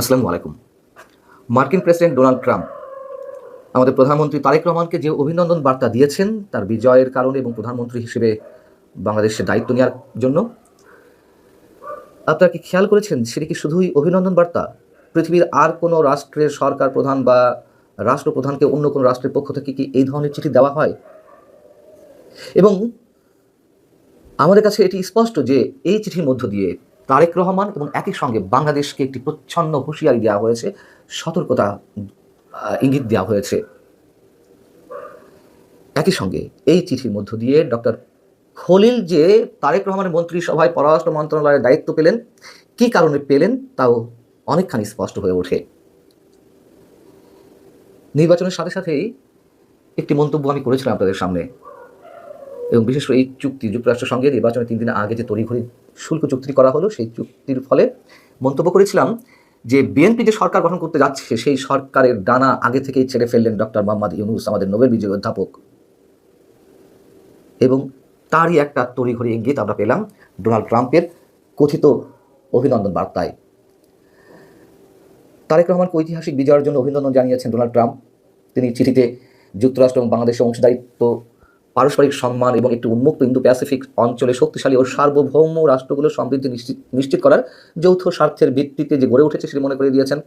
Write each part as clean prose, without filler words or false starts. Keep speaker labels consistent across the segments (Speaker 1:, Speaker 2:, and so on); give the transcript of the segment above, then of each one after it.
Speaker 1: আসসালামু আলাইকুম। মার্কিন প্রেসিডেন্ট ডোনাল্ড ট্রাম্প আমাদের প্রধানমন্ত্রী তারেক রহমানকে যে অভিনন্দন বার্তা দিয়েছেন তার বিজয়ের কারণে এবং প্রধানমন্ত্রী হিসেবে বাংলাদেশের দায়িত্ব নেওয়ার জন্য, আপনারা কি খেয়াল করেছেন সেটি কি শুধুই অভিনন্দন বার্তা? পৃথিবীর আর কোনো রাষ্ট্রের সরকার প্রধান বা রাষ্ট্রপ্রধানকে অন্য কোনো রাষ্ট্রের পক্ষ থেকে কি এই ধরনের চিঠি দেওয়া হয়? এবং আমাদের কাছে এটি স্পষ্ট যে এই চিঠির মধ্য দিয়ে তারেক রহমান এবং একই সঙ্গে বাংলাদেশকে একটি প্রচ্ছন্ন হুঁশিয়ারি দেওয়া হয়েছে, সতর্কতা ইঙ্গিত দেওয়া হয়েছে। একই সঙ্গে এই চিঠির মধ্য দিয়ে ডক্টর খলিল যে তারেক রহমানের মন্ত্রিসভায় পররাষ্ট্র মন্ত্রণালয়ের দায়িত্ব পেলেন, কী কারণে পেলেন তাও অনেকখানি স্পষ্ট হয়ে ওঠে। নির্বাচনের সাথে সাথেই একটি মন্তব্য আমি করেছিলাম আপনাদের সামনে, এবং বিশেষ করে এই চুক্তি যুক্তরাষ্ট্রের সঙ্গে নির্বাচনের 3 দিন আগে যে তড়িঘড়ি শুল্ক চুক্তি করা হলো, সেই চুক্তির ফলে মন্তব্য করেছিলাম যে বিএনপি যে সরকার গঠন করতে যাচ্ছে সেই সরকারের ডানা আগে থেকেই ছেড়ে ফেললেন ডক্টর মোহাম্মদ ইউনূস, আমাদের নোবেল বিজয়ী অধ্যাপক। এবং তারই একটা তড়িঘড়ি ইঙ্গিত আমরা পেলাম ডোনাল্ড ট্রাম্পের কথিত অভিনন্দন বার্তায়। তারেক রহমানকে ঐতিহাসিক বিজয়ের জন্য অভিনন্দন জানিয়েছেন ডোনাল্ড ট্রাম্প। তিনি চিঠিতে যুক্তরাষ্ট্র এবং বাংলাদেশের অংশীদারিত্ব, পারস্পরিক সম্মান এবং একটি উন্মুক্ত ইন্দো প্যাসিফিক অঞ্চলে শক্তিশালী ও সার্বভৌম রাষ্ট্রগুলোর সমৃদ্ধি নিশ্চিত করার যৌথ স্বার্থের ভিত্তিতে যে গড়ে উঠেছে সেটি মনে করে দিয়েছেন।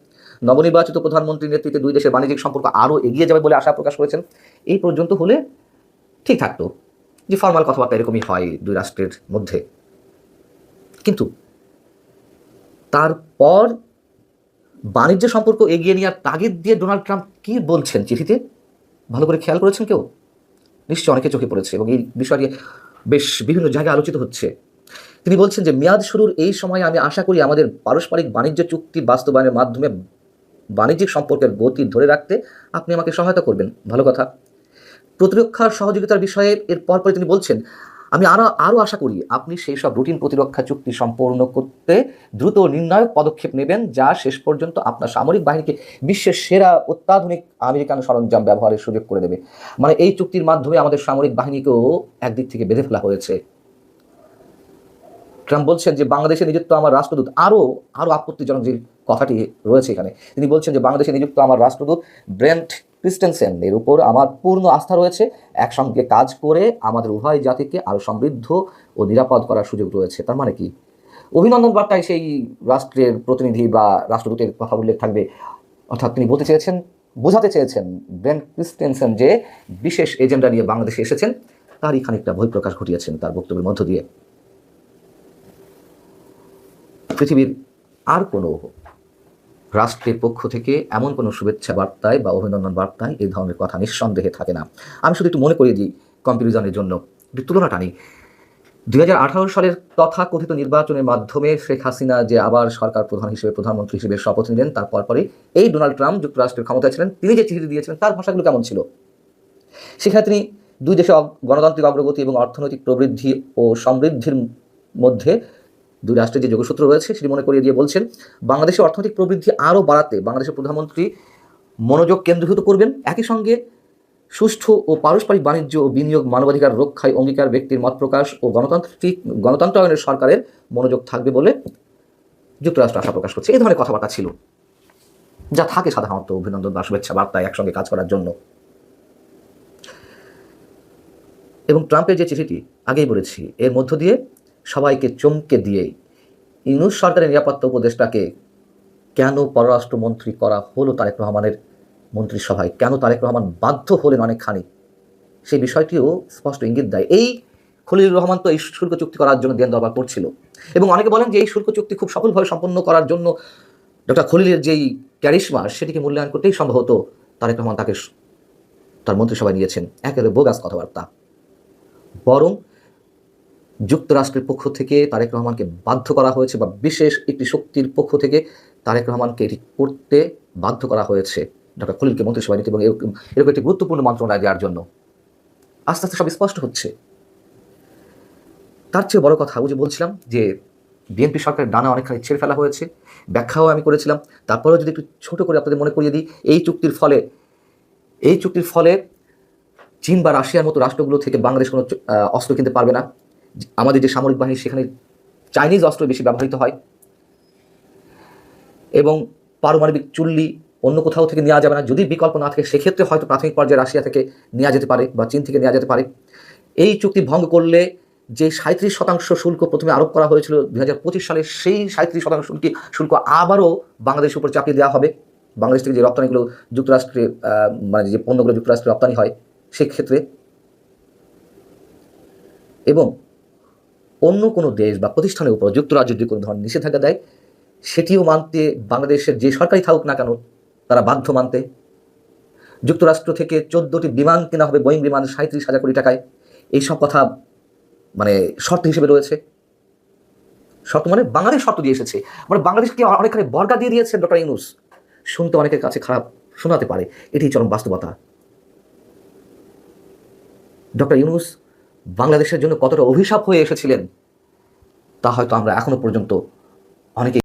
Speaker 1: নবনির্বাচিত প্রধানমন্ত্রীর নেতৃত্বে দুই দেশের বাণিজ্যিক সম্পর্ক আরও এগিয়ে যাবে বলে আশা প্রকাশ করেছেন। এই পর্যন্ত হলে ঠিক থাকতো, যে ফর্মাল কথাবার্তা এরকমই হয় দুই রাষ্ট্রের মধ্যে। কিন্তু তারপর বাণিজ্য সম্পর্ক এগিয়ে নেওয়ার তাগিদ দিয়ে ডোনাল্ড ট্রাম্প কী বলছেন চিঠিতে, ভালো করে খেয়াল করেছেন কেউ? নিশ্চয়ই অনেকে চোখে পড়েছে এবং এই বিষয়টি বেশ বিভিন্ন জায়গায় আলোচিত হচ্ছে। তিনি বলছেন যে মেয়াদ শুরুর এই সময়ে আমি আশা করি আমাদের পারস্পরিক বাণিজ্য চুক্তি বাস্তবায়নের মাধ্যমে বাণিজ্যিক সম্পর্কের গতি ধরে রাখতে আপনি আমাকে সহায়তা করবেন। ভালো কথা। প্রতিরক্ষার সহযোগিতার বিষয়ে এর পরপরই তিনি বলছেন, আমি আরও আশা করি আপনি সেই সব রুটিন প্রতিরক্ষা চুক্তি সম্পূর্ণ করতে দ্রুত নির্ণায়ক পদক্ষেপ নেবেন যা শেষ পর্যন্ত আপনার সামরিক বাহিনীকে বিশ্বের সেরা অত্যাধুনিক আমেরিকান সরঞ্জাম ব্যবহারের সুযোগ করে দেবে। মানে এই চুক্তির মাধ্যমে আমাদের সামরিক বাহিনীকেও একদিক থেকে বেঁধে ফেলা হয়েছে। ট্রাম্প বলছেন যে বাংলাদেশে নিযুক্ত আমার রাষ্ট্রদূত আরও আপত্তিজনক যে কথাটি রয়েছে এখানে, তিনি বলছেন যে বাংলাদেশে নিযুক্ত আমার রাষ্ট্রদূত ব্রেন্ট ক্রিস্টেনসেন এর উপর আমার পূর্ণ আস্থা রয়েছে। একসঙ্গে কাজ করে আমাদের উভয় জাতিকে আরও সমৃদ্ধ ও নিরাপদ করার সুযোগ রয়েছে। তার মানে কি? অভিনন্দন বার্তায় সেই রাষ্ট্রের প্রতিনিধি বা রাষ্ট্রদূতের কথা উল্লেখ থাকবে, অর্থাৎ তিনি বোঝাতে চেয়েছেন ব্রেন্ট ক্রিস্টেনসেন যে বিশেষ এজেন্ডা নিয়ে বাংলাদেশে এসেছেন, তারই খানিকটা বহিঃপ্রকাশ ঘটিয়েছেন তার বক্তব্যের মধ্য দিয়ে। পৃথিবীর আর কোনো রাষ্ট্রের পক্ষ থেকে এমন কোনো শুভেচ্ছা বার্তায় বা অভিনন্দন বার্তায় এই ধরনের কথা নিঃসন্দেহে থাকে না। আমি শুধু একটু মনে করিয়ে দিই কম্প্যারিজনের জন্য, একটু তুলনা টানি। 2018 সালের তথাকথিত নির্বাচনের মাধ্যমে শেখ হাসিনা যে আবার সরকার প্রধান হিসেবে প্রধানমন্ত্রী হিসেবে শপথ নিলেন, তারপর পরেই এই ডোনাল্ড ট্রাম্প যুক্তরাষ্ট্রের ক্ষমতায় ছিলেন, তিনি যে চিঠি দিয়েছিলেন তার ভাষাগুলো কেমন ছিল? সেখানে তিনি দুই দেশে গণতান্ত্রিক অগ্রগতি এবং অর্থনৈতিক প্রবৃদ্ধি ও সমৃদ্ধির মধ্যে দুই রাষ্ট্রের যে যোগসূত্র রয়েছে সেটি মনে করিয়ে দিয়ে বলছেন, বাংলাদেশের অর্থনৈতিক প্রবৃদ্ধি আরও বাড়াতে বাংলাদেশের প্রধানমন্ত্রী মনোযোগ কেন্দ্রীভূত করবেন। একই সঙ্গে সুষ্ঠু ও পারস্পরিক বাণিজ্য ও বিনিয়োগ, মানবাধিকার রক্ষায় অঙ্গীকার, ব্যক্তির মত প্রকাশ ও গণতন্ত্রায়নের সরকারের মনোযোগ থাকবে বলে যুক্তরাষ্ট্র আশা প্রকাশ করছে। এই ধরনের কথাবার্তা ছিল যা থাকে সাধারণত অভিনন্দন বা শুভেচ্ছা বার্তায় একসঙ্গে কাজ করার জন্য। এবং ট্রাম্পের যে চিঠিটি আগেই বলেছি, এর মধ্য দিয়ে সবাইকে চমকে দিয়ে ইউনূস সরকারের নিরাপত্তা উপদেষ্টাকে কেন পররাষ্ট্রমন্ত্রী করা হলো তারেক রহমানের মন্ত্রিসভায়, কেন তারেক রহমান বাধ্য হলেন অনেকখানি, সেই বিষয়টিও স্পষ্ট ইঙ্গিত দেয়। এই খলিলুর রহমান তো এই শুল্ক চুক্তি করার জন্য দেন দরবার করছিল, এবং অনেকে বলেন যে এই শুল্ক চুক্তি খুব সফলভাবে সম্পন্ন করার জন্য ডক্টর খলিলের যেই ক্যারিশমা সেটিকে মূল্যায়ন করতেই সম্ভবত তারেক রহমান তাকে তার মন্ত্রিসভায় নিয়েছেন। একেবারে বোগাস কথাবার্তা। বরং যুক্তরাষ্ট্রের পক্ষ থেকে তারেক রহমানকে বাধ্য করা হয়েছে, বা বিশেষ একটি শক্তির পক্ষ থেকে তারেক রহমানকে এটি করতে বাধ্য করা হয়েছে, ডক্টর খলিলকে মন্ত্রিসভায় নিতে এবং এরকম একটি গুরুত্বপূর্ণ মন্ত্রণালয় দেওয়ার জন্য। আস্তে আস্তে সব স্পষ্ট হচ্ছে। তার চেয়ে বড় কথা, ওই যে বলছিলাম যে বিএনপি সরকারের ডানা অনেকখানি ছেড়ে ফেলা হয়েছে, ব্যাখ্যাও আমি করেছিলাম। তারপরেও যদি একটু ছোট করে আপনাদের মনে করিয়ে দিই, এই চুক্তির ফলে চীন বা রাশিয়ার মতো রাষ্ট্রগুলো থেকে বাংলাদেশ কোনো অস্ত্র কিনতে পারবে না। আমাদের যে সামরিক বাহিনী সেখানে চাইনিজ অস্ত্র বেশি ব্যবহৃত হয়, এবং পারমাণবিক চুল্লি অন্য কোথাও থেকে নেওয়া যাবে না, যদি বিকল্প না থাকে সেক্ষেত্রে হয়তো প্রাথমিক পর্যায়ে রাশিয়া থেকে নেওয়া যেতে পারে বা চীন থেকে নেওয়া যেতে পারে। এই চুক্তি ভঙ্গ করলে যে 37% শুল্ক প্রথমে আরোপ করা হয়েছিল 2025 সালে, সেই 37% শুল্ক আবারও বাংলাদেশের উপর চাপিয়ে দেওয়া হবে। বাংলাদেশ থেকে যে রপ্তানিগুলো যুক্তরাষ্ট্রে মানে যে পণ্যগুলো যুক্তরাষ্ট্রে রপ্তানি হয় সেক্ষেত্রে, এবং অন্য কোনো দেশ বা প্রতিষ্ঠানের উপর যুক্তরাজ্য যদি কোনো ধরনের নিষেধাজ্ঞা দেয় সেটিও মানতে বাংলাদেশের যে সরকারি থাকুক না কেন তারা বাধ্য মানতে। যুক্তরাষ্ট্র থেকে 14টি বিমান কেনা হবে, বোয়িং বিমান, 37,000 কোটি টাকায়। এইসব কথা মানে শর্ত হিসেবে রয়েছে। শর্ত মানে বাংলাদেশ শর্ত দিয়ে এসেছে, মানে বাংলাদেশকে অনেকখানি বর্গা দিয়ে দিয়েছে ডক্টর ইউনূস। শুনতে অনেকের কাছে খারাপ শোনাতে পারে, এটি চরম বাস্তবতা। ডক্টর ইউনূস বাংলাদেশের জন্য কতটা অভিশাপ হয়ে এসেছিলেন তা হয়তো আমরা এখনো পর্যন্ত অনেকে